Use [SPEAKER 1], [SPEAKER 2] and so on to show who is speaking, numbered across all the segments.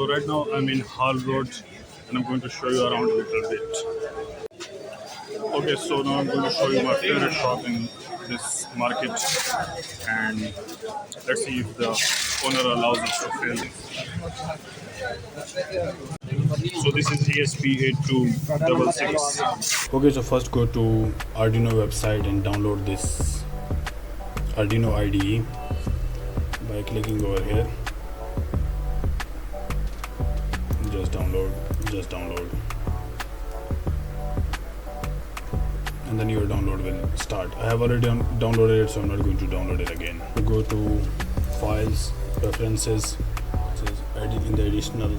[SPEAKER 1] So right now I'm in Hall Road and I'm going to show you around a little bit. Okay, so now I'm going to show you my favorite shop in this market, and let's see if the owner allows us to film. So this is ESP8266. Okay, so first go to Arduino website and download this Arduino IDE by clicking over here. Just download, and then your download will start. I have already downloaded it, so I'm not going to download it again. Go to Files, Preferences, in the additional.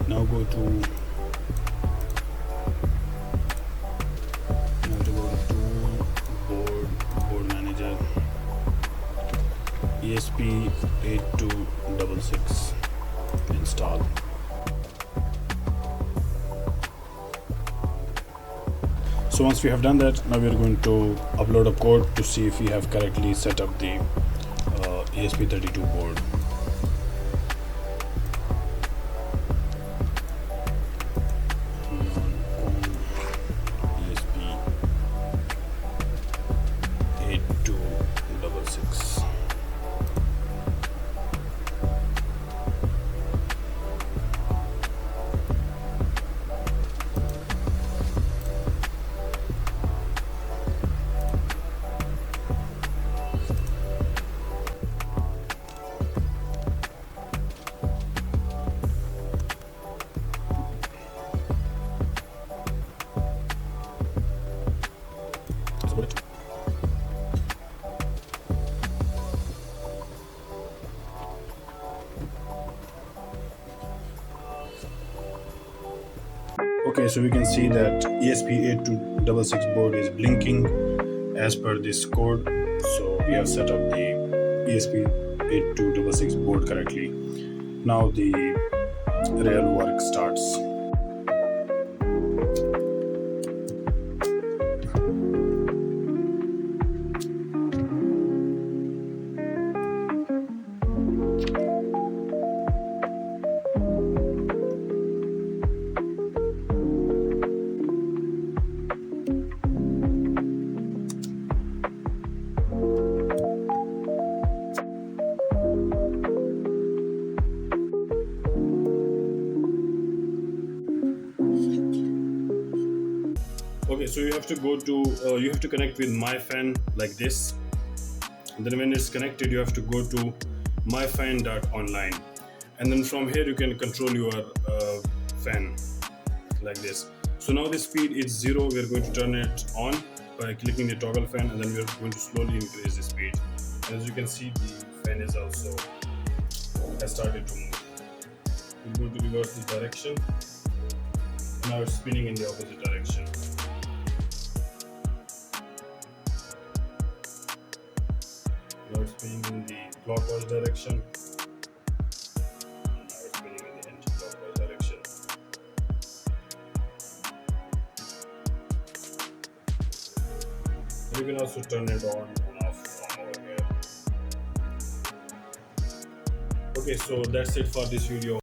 [SPEAKER 1] Now go to board manager, ESP8266 install. So once we have done that, now we are going to upload a code to see if we have correctly set up the ESP32 board. ESP8266. Okay, so we can see that ESP8266 board is blinking as per this code. So we have set up the ESP8266 board correctly. Now the real work starts. Okay, so you have to go to you have to connect with my fan like this, and then when it's connected you have to go to myfan.online, and then from here you can control your fan like this. So now the speed is 0. We are going to turn it on by clicking the toggle fan, and then we are going to slowly increase the speed. And as you can see, the fan is also has started to move. We're going to reverse the direction. Now it's spinning in the opposite direction. Now it's spinning in the clockwise direction. Now it's spinning in the anti-clockwise direction. You can also turn it on and off from over here. Okay, so that's it for this video.